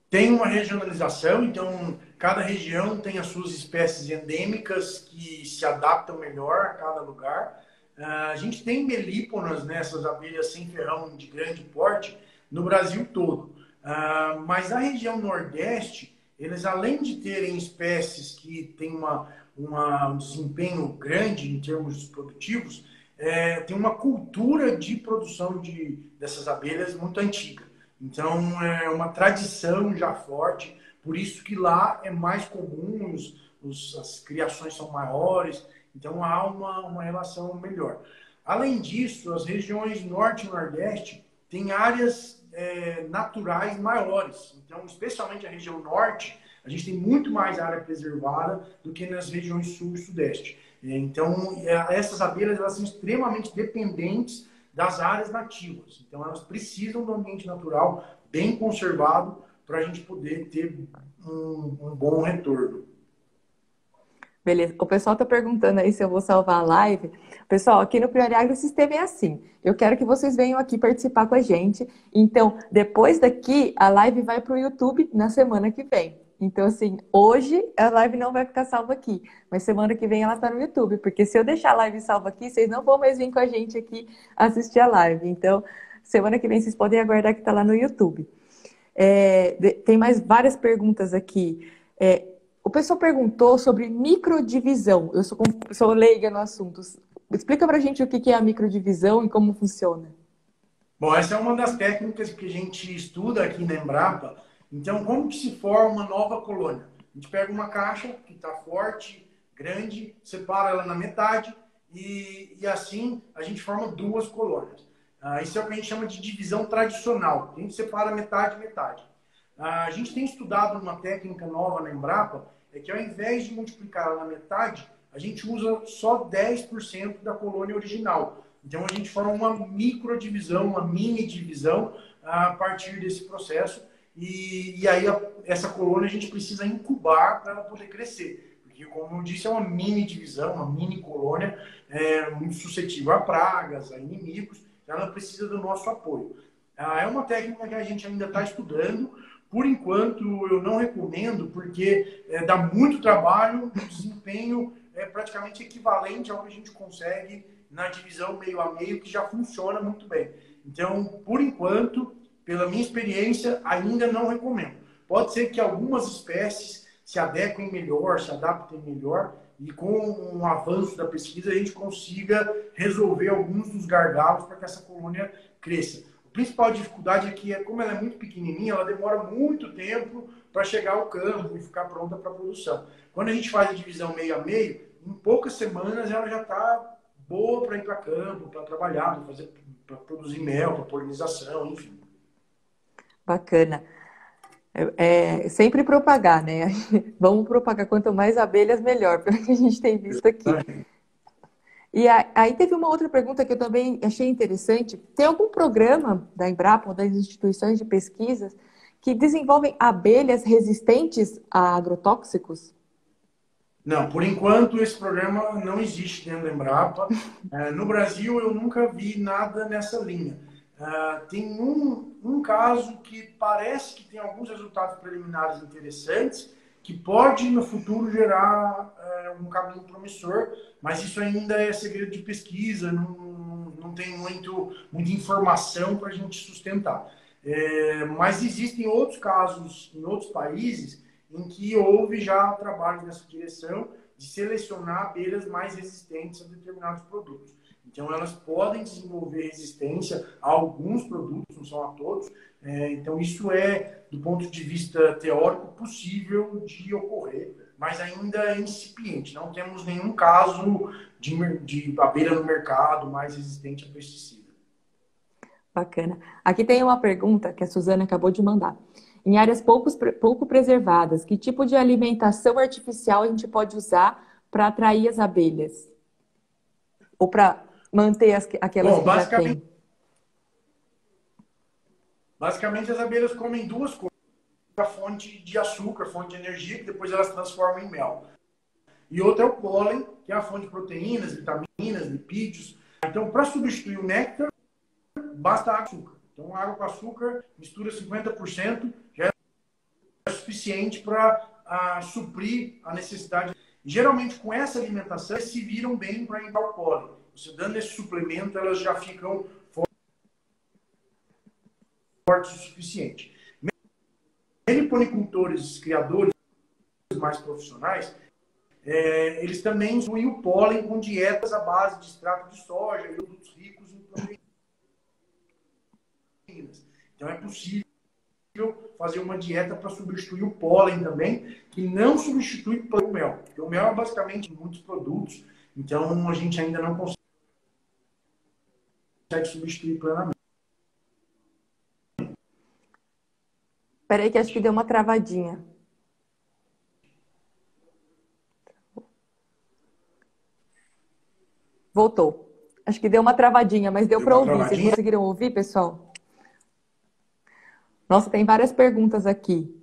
Tem uma regionalização, então cada região tem as suas espécies endêmicas que se adaptam melhor a cada lugar. A gente tem melíponas, né, essas abelhas sem ferrão de grande porte, no Brasil todo. Mas na região Nordeste, eles além de terem espécies que têm um desempenho grande em termos produtivos, tem uma cultura de produção dessas abelhas muito antiga. Então, é uma tradição já forte, por isso que lá é mais comum, as criações são maiores, então há uma relação melhor. Além disso, as regiões Norte e Nordeste têm áreas naturais maiores. Então, especialmente a região Norte, a gente tem muito mais área preservada do que nas regiões Sul e Sudeste. Então, essas abelhas elas são extremamente dependentes das áreas nativas. Então, elas precisam do ambiente natural bem conservado para a gente poder ter um bom retorno. Beleza. O pessoal está perguntando aí se eu vou salvar a live. Pessoal, aqui no Priori Agro Sistema é assim. Eu quero que vocês venham aqui participar com a gente. Então, depois daqui, a live vai para o YouTube na semana que vem. Então, assim, hoje a live não vai ficar salva aqui, mas semana que vem ela está no YouTube, porque se eu deixar a live salva aqui, vocês não vão mais vir com a gente aqui assistir a live. Então, semana que vem vocês podem aguardar que está lá no YouTube. Tem mais várias perguntas aqui. O pessoal perguntou sobre microdivisão. Eu sou leiga no assunto. Explica pra gente o que é a microdivisão e como funciona. Bom, essa é uma das técnicas que a gente estuda aqui na Embrapa. Então, como que se forma uma nova colônia? A gente pega uma caixa que está forte, grande, separa ela na metade e assim a gente forma duas colônias. Isso é o que a gente chama de divisão tradicional. A gente separa metade, metade. A gente tem estudado uma técnica nova na Embrapa, é que ao invés de multiplicar ela na metade, a gente usa só 10% da colônia original. Então, a gente forma uma microdivisão, uma mini divisão a partir desse processo. E aí, essa colônia a gente precisa incubar para ela poder crescer. Porque, como eu disse, é uma mini divisão, uma mini colônia, muito suscetível a pragas, a inimigos. Ela precisa do nosso apoio. É uma técnica que a gente ainda está estudando. Por enquanto, eu não recomendo, porque dá muito trabalho, o desempenho é praticamente equivalente ao que a gente consegue na divisão meio a meio, que já funciona muito bem. Então, por enquanto, pela minha experiência, ainda não recomendo. Pode ser que algumas espécies se adequem melhor, se adaptem melhor, e com o avanço da pesquisa a gente consiga resolver alguns dos gargalos para que essa colônia cresça. A principal dificuldade é que, como ela é muito pequenininha, ela demora muito tempo para chegar ao campo e ficar pronta para a produção. Quando a gente faz a divisão meio a meio, em poucas semanas ela já está boa para ir para campo, para trabalhar, para produzir mel, para polinização, enfim. Bacana. Sempre propagar, né? Vamos propagar quanto mais abelhas, melhor, pelo que a gente tem visto aqui. E aí teve uma outra pergunta que eu também achei interessante. Tem algum programa da Embrapa ou das instituições de pesquisas que desenvolvem abelhas resistentes a agrotóxicos? Não, por enquanto esse programa não existe dentro da Embrapa. No Brasil eu nunca vi nada nessa linha. Tem um caso que parece que tem alguns resultados preliminares interessantes, que pode no futuro gerar um caminho promissor, mas isso ainda é segredo de pesquisa, não tem muita informação para a gente sustentar. Mas existem outros casos em outros países em que houve já trabalho nessa direção de selecionar abelhas mais resistentes a determinados produtos. Então, elas podem desenvolver resistência a alguns produtos, não são a todos. Então, isso é, do ponto de vista teórico, possível de ocorrer, mas ainda é incipiente. Não temos nenhum caso de abelha no mercado mais resistente a pesticida. Bacana. Aqui tem uma pergunta que a Suzana acabou de mandar. Em áreas pouco preservadas, que tipo de alimentação artificial a gente pode usar para atrair as abelhas? Ou para manter aquelas que já têm? Basicamente, as abelhas comem duas coisas. A fonte de açúcar, fonte de energia, que depois elas transformam em mel. E outra é o pólen, que é a fonte de proteínas, vitaminas, lipídios. Então, para substituir o néctar, basta açúcar. Então, água com açúcar, mistura 50%, já é suficiente para suprir a necessidade. Geralmente, com essa alimentação, eles se viram bem para entrar o pólen. Você dando esse suplemento, elas já ficam fortes o suficiente. Meliponicultores, criadores mais profissionais, eles também incluem o pólen com dietas à base de extrato de soja e produtos ricos em proteínas. Então, é possível fazer uma dieta para substituir o pólen também, que não substitui o mel. Porque o mel é basicamente muitos produtos, então a gente ainda não consegue substituir plenamente. Espera aí que acho que deu uma travadinha. Voltou. Acho que deu uma travadinha, mas deu para ouvir. Vocês conseguiram ouvir, pessoal? Nossa, tem várias perguntas aqui.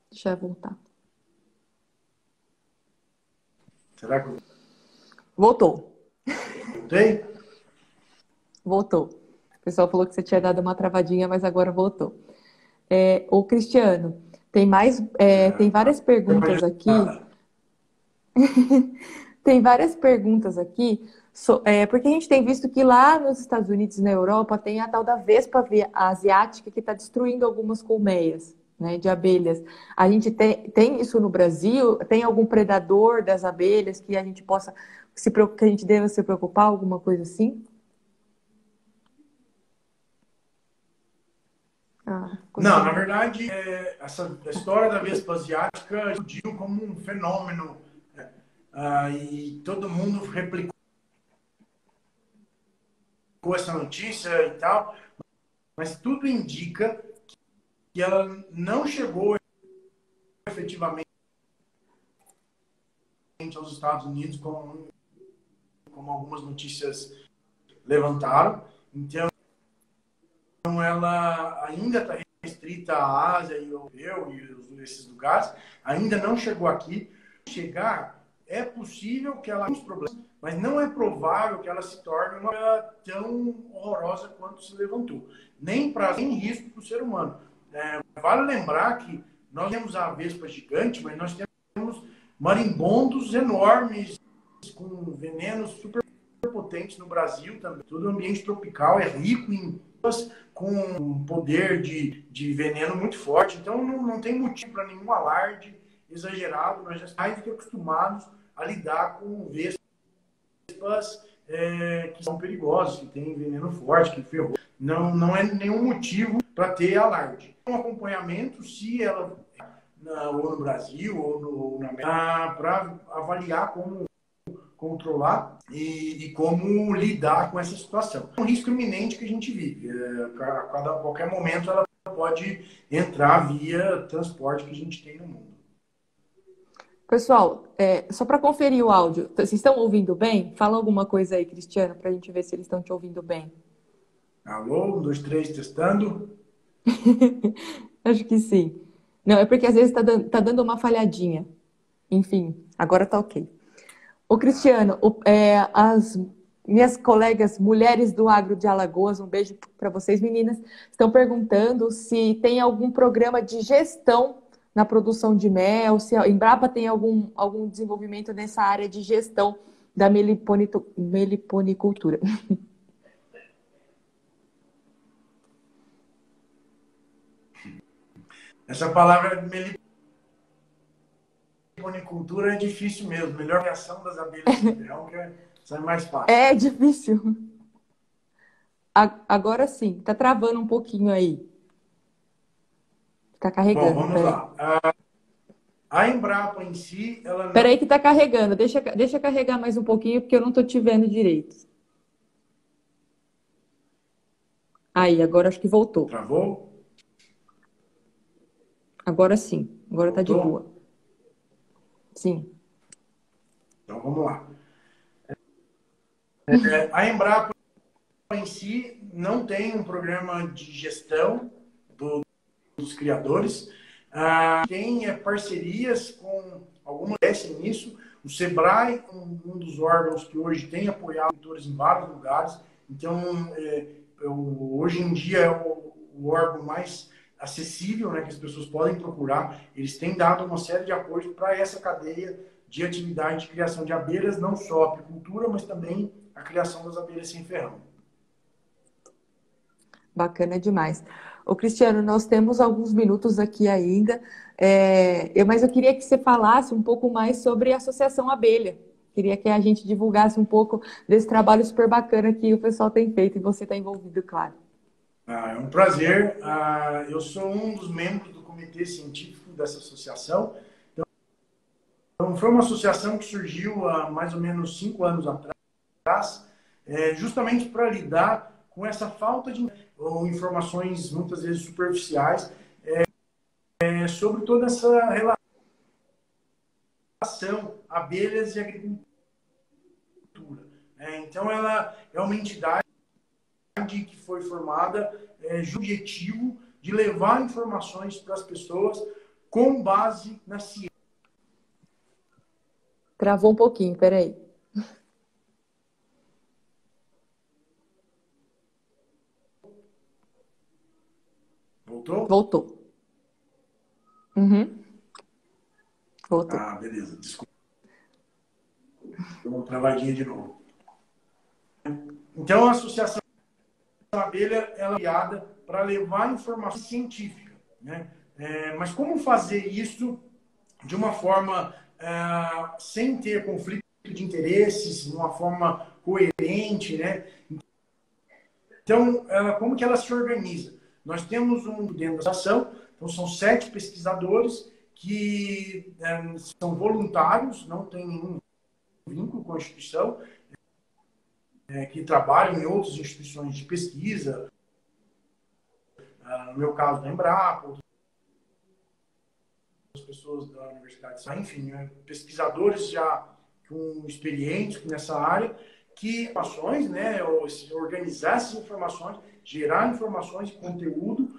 Deixa eu voltar. Será que voltou? Voltei? Voltou. O pessoal falou que você tinha dado uma travadinha, mas agora voltou. Ô, Cristiano, tem várias perguntas aqui. Tem várias perguntas aqui Porque a gente tem visto que lá nos Estados Unidos e na Europa tem a tal da vespa asiática que está destruindo algumas colmeias, né, de abelhas. A gente tem isso no Brasil? Tem algum predador das abelhas que a gente possa que a gente deva se preocupar, alguma coisa assim? Não, na Conseguiu. verdade, essa história da Vespa Asiática explodiu como um fenômeno, né? E todo mundo replicou essa notícia e tal, mas tudo indica que ela não chegou efetivamente aos Estados Unidos, como algumas notícias levantaram. Então, ela ainda está restrita à Ásia e ao europeu e esses lugares, ainda não chegou aqui. Chegar, é possível que ela tenha uns problemas, mas não é provável que ela se torne uma tão horrorosa quanto se levantou. Nem risco para o ser humano. Vale lembrar que nós temos a vespa gigante, mas nós temos marimbondos enormes com venenos super potentes no Brasil também. Todo ambiente tropical é rico em com um poder de veneno muito forte. Então, não tem motivo para nenhum alarde exagerado. Nós já estamos mais do que acostumados a lidar com vespas que são perigosas, que têm veneno forte, que ferrou. Não é nenhum motivo para ter alarde. Um acompanhamento, se ela ou no Brasil ou na América, para avaliar como controlar e como lidar com essa situação. É um risco iminente que a gente vive. A qualquer momento ela pode entrar via transporte que a gente tem no mundo. Pessoal, só para conferir o áudio, vocês estão ouvindo bem? Fala alguma coisa aí, Cristiano, para a gente ver se eles estão te ouvindo bem. Alô, 1, 2, 3, testando. Acho que sim. Não, é porque às vezes tá dando uma falhadinha. Enfim, agora tá ok. Ô, Cristiano, as minhas colegas mulheres do Agro de Alagoas, um beijo para vocês, meninas, estão perguntando se tem algum programa de gestão na produção de mel, se a Embrapa tem algum desenvolvimento nessa área de gestão da meliponicultura. Essa palavra meliponicultura é difícil mesmo. Melhor criação das abelhas sem ferrão, que sai mais fácil. É difícil. Agora sim, tá travando um pouquinho aí. Tá Bom, carregando, vamos peraí. lá. A Embrapa em si, ela não... Peraí que tá carregando. Deixa carregar mais um pouquinho, porque eu não tô te vendo direito. Aí, agora acho que voltou. Travou? Agora sim. Agora tá de boa. Voltou? Sim. Então, vamos lá. A Embrapa em si não tem um programa de gestão dos criadores. Tem parcerias com algumas descem nisso. O Sebrae, um dos órgãos que hoje tem apoiado produtores em vários lugares. Então, hoje em dia é o órgão mais acessível, né, que as pessoas podem procurar. Eles têm dado uma série de apoios para essa cadeia de atividade de criação de abelhas, não só a apicultura, mas também a criação das abelhas sem ferrão. Bacana demais. Ô, Cristiano, nós temos alguns minutos aqui ainda, mas eu queria que você falasse um pouco mais sobre a Associação Abelha. Queria que a gente divulgasse um pouco desse trabalho super bacana que o pessoal tem feito e você está envolvido, claro. É um prazer. Eu sou um dos membros do comitê científico dessa associação. Então, foi uma associação que surgiu há mais ou menos 5 anos atrás, justamente para lidar com essa falta de informações muitas vezes superficiais sobre toda essa relação abelhas e agricultura. Então, ela é uma entidade que foi formada com o objetivo de levar informações para as pessoas com base na ciência. Travou um pouquinho, peraí. Voltou? Voltou. Uhum. Voltou. Beleza. Desculpa. Deu uma travadinha de novo. Então, a Associação Abelha ela é criada para levar informação científica, né? Mas como fazer isso de uma forma sem ter conflito de interesses, de uma forma coerente, né? Então, como que ela se organiza? Nós temos dentro da associação, então são 7 pesquisadores que são voluntários, não tem nenhum vínculo com a instituição, que trabalham em outras instituições de pesquisa, no meu caso da Embrapa, outras pessoas da Universidade de São Paulo, enfim, pesquisadores já experientes nessa área, que informações, né, organizar essas informações, gerar informações, conteúdo,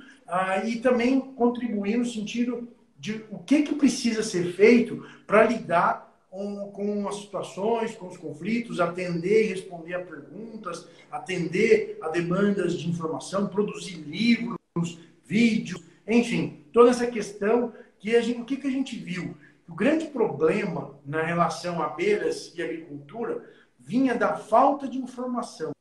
e também contribuir no sentido de o que precisa ser feito para lidar com as situações, com os conflitos, atender e responder a perguntas, atender a demandas de informação, produzir livros, vídeos, enfim, toda essa questão que o que a gente viu? O grande problema na relação abelhas e agricultura vinha da falta de informação.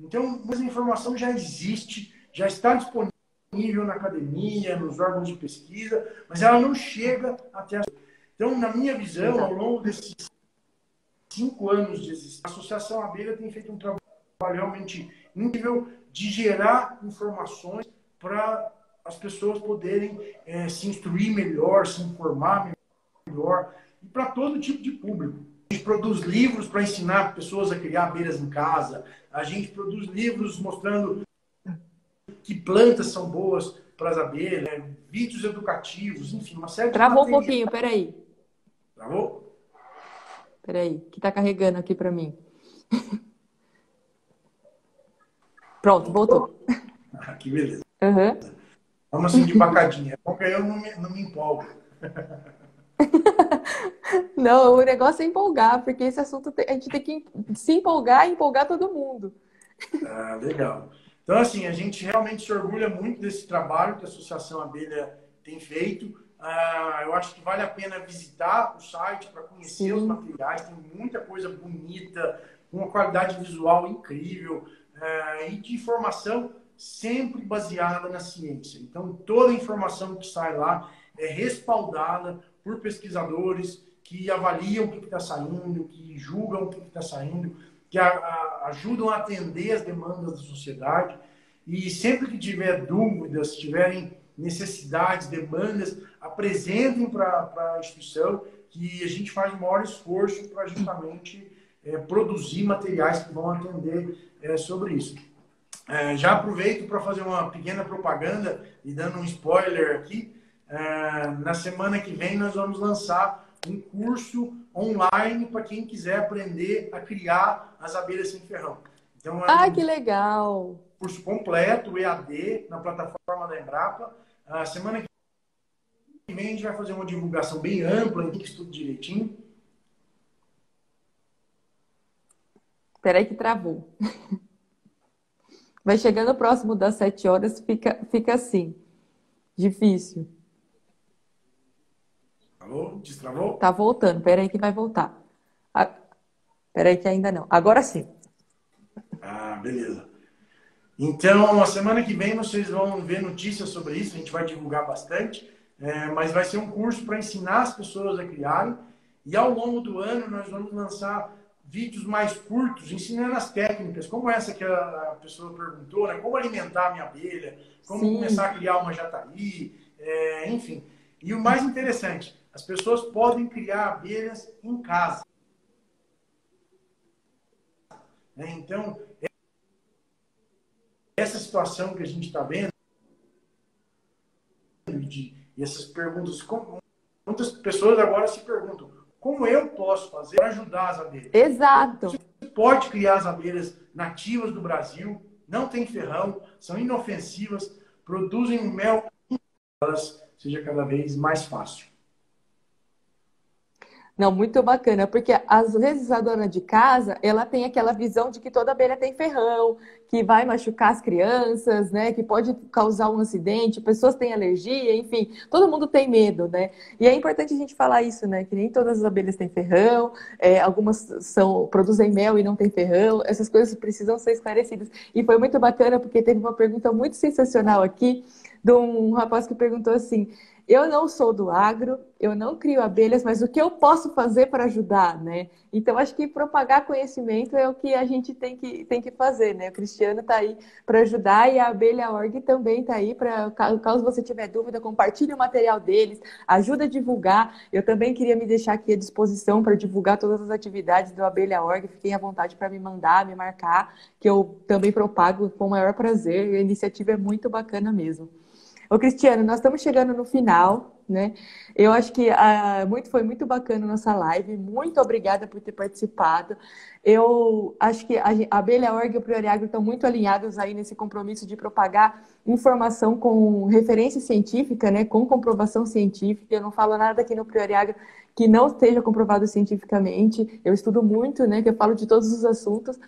Então, essa informação já existe, já está disponível na academia, nos órgãos de pesquisa, mas ela não chega até as... Então, na minha visão, ao longo desses 5 anos de existência, a Associação Abelha tem feito um trabalho realmente incrível de gerar informações para as pessoas poderem se instruir melhor, se informar melhor, e para todo tipo de público. A gente produz livros para ensinar pessoas a criar abelhas em casa, a gente produz livros mostrando que plantas são boas para as abelhas, vídeos educativos, enfim, uma série de Travou um pouquinho, peraí. Travou? Peraí, que tá carregando aqui para mim. Pronto, voltou. Que beleza. Uhum. Vamos assim de bacadinha. É bom que eu não me empolgo. Não, o negócio é empolgar, porque esse assunto a gente tem que se empolgar e empolgar todo mundo. Legal. Então, assim, a gente realmente se orgulha muito desse trabalho que a Associação Abelha tem feito. Eu acho que vale a pena visitar o site para conhecer os materiais. Tem muita coisa bonita, com uma qualidade visual incrível e de informação sempre baseada na ciência. Então, toda a informação que sai lá é respaldada por pesquisadores que avaliam o que está saindo, que julgam o que está saindo, que ajudam a atender as demandas da sociedade. E sempre que tiver dúvidas, tiverem necessidades, demandas, apresentem para a instituição, que a gente faz o maior esforço para justamente produzir materiais que vão atender sobre isso. Já aproveito para fazer uma pequena propaganda e dando um spoiler aqui. Na semana que vem nós vamos lançar um curso online para quem quiser aprender a criar as abelhas sem ferrão. Então, que legal! Curso completo, EAD, na plataforma da Embrapa. Semana que vem a gente vai fazer uma divulgação bem ampla, em que estudo direitinho. Peraí que travou. Vai chegando próximo das 7 horas, fica assim. Difícil. Alô? Destravou? Tá voltando. Peraí que vai voltar. Peraí que ainda não. Agora sim. Beleza. Então, a semana que vem vocês vão ver notícias sobre isso. A gente vai divulgar bastante. Mas vai ser um curso para ensinar as pessoas a criarem. E ao longo do ano nós vamos lançar vídeos mais curtos, ensinando as técnicas, como essa que a pessoa perguntou, né? Como alimentar a minha abelha, como começar a criar uma jatari, enfim. E o mais interessante, as pessoas podem criar abelhas em casa. Então, essa situação que a gente está vendo, e essas perguntas, muitas pessoas agora se perguntam, como eu posso fazer para ajudar as abelhas? Exato. Você pode criar as abelhas nativas do Brasil, não tem ferrão, são inofensivas, produzem um mel, elas seja cada vez mais fácil. Não, muito bacana, porque às vezes a dona de casa, ela tem aquela visão de que toda abelha tem ferrão, que vai machucar as crianças, né? Que pode causar um acidente, pessoas têm alergia, enfim, todo mundo tem medo, né? E é importante a gente falar isso, né? Que nem todas as abelhas têm ferrão, algumas produzem mel e não têm ferrão, essas coisas precisam ser esclarecidas. E foi muito bacana, porque teve uma pergunta muito sensacional aqui, de um rapaz que perguntou assim: eu não sou do agro, eu não crio abelhas, mas o que eu posso fazer para ajudar, né? Então, acho que propagar conhecimento é o que a gente tem que fazer, né? O Cristiano está aí para ajudar e a Abelha Org também está aí para, caso você tiver dúvida, compartilhe o material deles, ajuda a divulgar. Eu também queria me deixar aqui à disposição para divulgar todas as atividades do Abelha Org. Fiquem à vontade para me mandar, me marcar, que eu também propago com o maior prazer. A iniciativa é muito bacana mesmo. Ô, Cristiano, nós estamos chegando no final, né? Eu acho que foi muito bacana a nossa live. Muito obrigada por ter participado. Eu acho que a Abelha Org e o Prioriagro estão muito alinhados aí nesse compromisso de propagar informação com referência científica, né? Com comprovação científica. Eu não falo nada aqui no Prioriagro que não esteja comprovado cientificamente. Eu estudo muito, né? Que eu falo de todos os assuntos.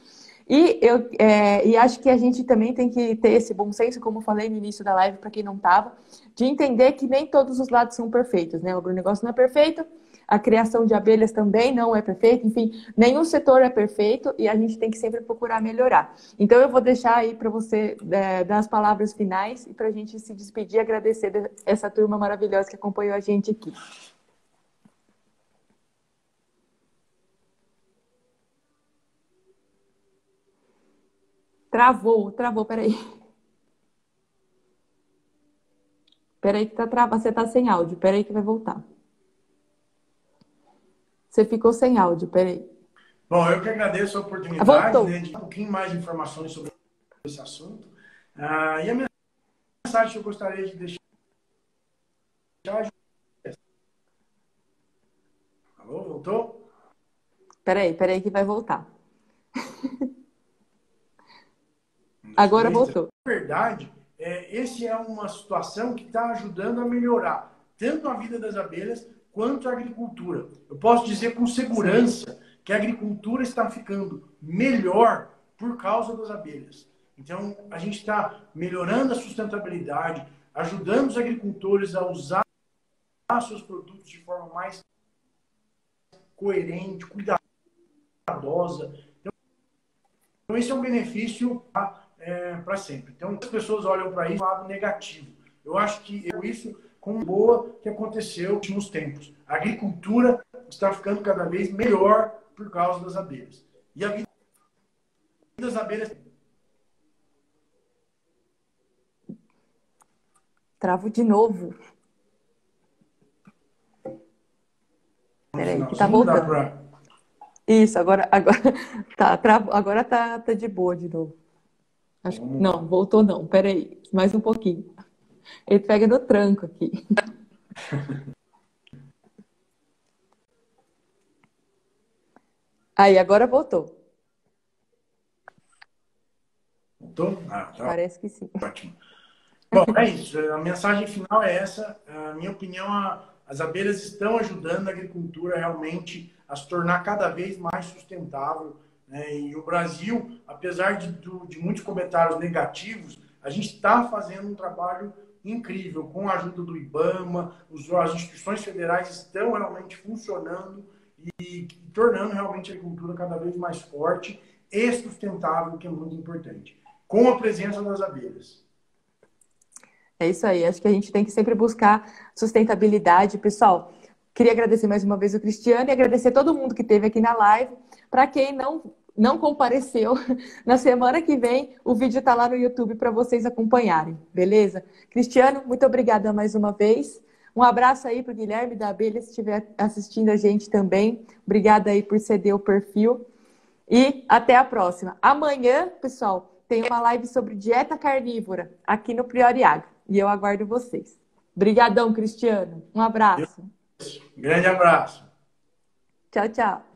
E acho que a gente também tem que ter esse bom senso, como eu falei no início da live, para quem não estava, de entender que nem todos os lados são perfeitos, né? O agronegócio não é perfeito, a criação de abelhas também não é perfeita, enfim, nenhum setor é perfeito e a gente tem que sempre procurar melhorar. Então, eu vou deixar aí para você dar as palavras finais e para a gente se despedir e agradecer essa turma maravilhosa que acompanhou a gente aqui. Travou, peraí. Peraí que tá travando, você tá sem áudio, peraí que vai voltar. Você ficou sem áudio, peraí. Bom, eu que agradeço a oportunidade, Voltou. né, de dar um pouquinho mais de informações sobre esse assunto. E a mensagem que eu gostaria de deixar. Alô, voltou? Peraí que vai voltar. Um, dois, Agora três. voltou. Na verdade, esse é uma situação que está ajudando a melhorar tanto a vida das abelhas quanto a agricultura. Eu posso dizer com segurança que a agricultura está ficando melhor por causa das abelhas. Então, a gente está melhorando a sustentabilidade, ajudando os agricultores a usar seus produtos de forma mais coerente, cuidadosa. Então, esse é um benefício para sempre. Então, as pessoas olham para isso do lado negativo. Eu acho que isso como boa que aconteceu nos últimos tempos. A agricultura está ficando cada vez melhor por causa das abelhas. E a vida das abelhas... Travo de novo. Peraí, que tá voltando. Isso, agora agora tá de boa de novo. Não, voltou não. Peraí, mais um pouquinho. Ele pega no tranco aqui. Aí, agora voltou. Voltou? Tá. Parece que sim. Ótimo. Bom, é isso. A mensagem final é essa. A minha opinião, as abelhas estão ajudando a agricultura realmente a se tornar cada vez mais sustentável, né? E o Brasil, apesar de muitos comentários negativos, a gente está fazendo um trabalho incrível com a ajuda do IBAMA, as instituições federais estão realmente funcionando e tornando realmente a agricultura cada vez mais forte e sustentável, que é muito importante, com a presença das abelhas. É isso aí, acho que a gente tem que sempre buscar sustentabilidade. Pessoal, queria agradecer mais uma vez o Cristiano e agradecer todo mundo que esteve aqui na live. Para quem não compareceu, na semana que vem o vídeo está lá no YouTube para vocês acompanharem, beleza? Cristiano, muito obrigada mais uma vez. Um abraço aí para o Guilherme da Abelha, se estiver assistindo a gente também. Obrigada aí por ceder o perfil. E até a próxima. Amanhã, pessoal, tem uma live sobre dieta carnívora aqui no Prioriagro. E eu aguardo vocês. Obrigadão, Cristiano. Um abraço. Grande abraço. Tchau, tchau.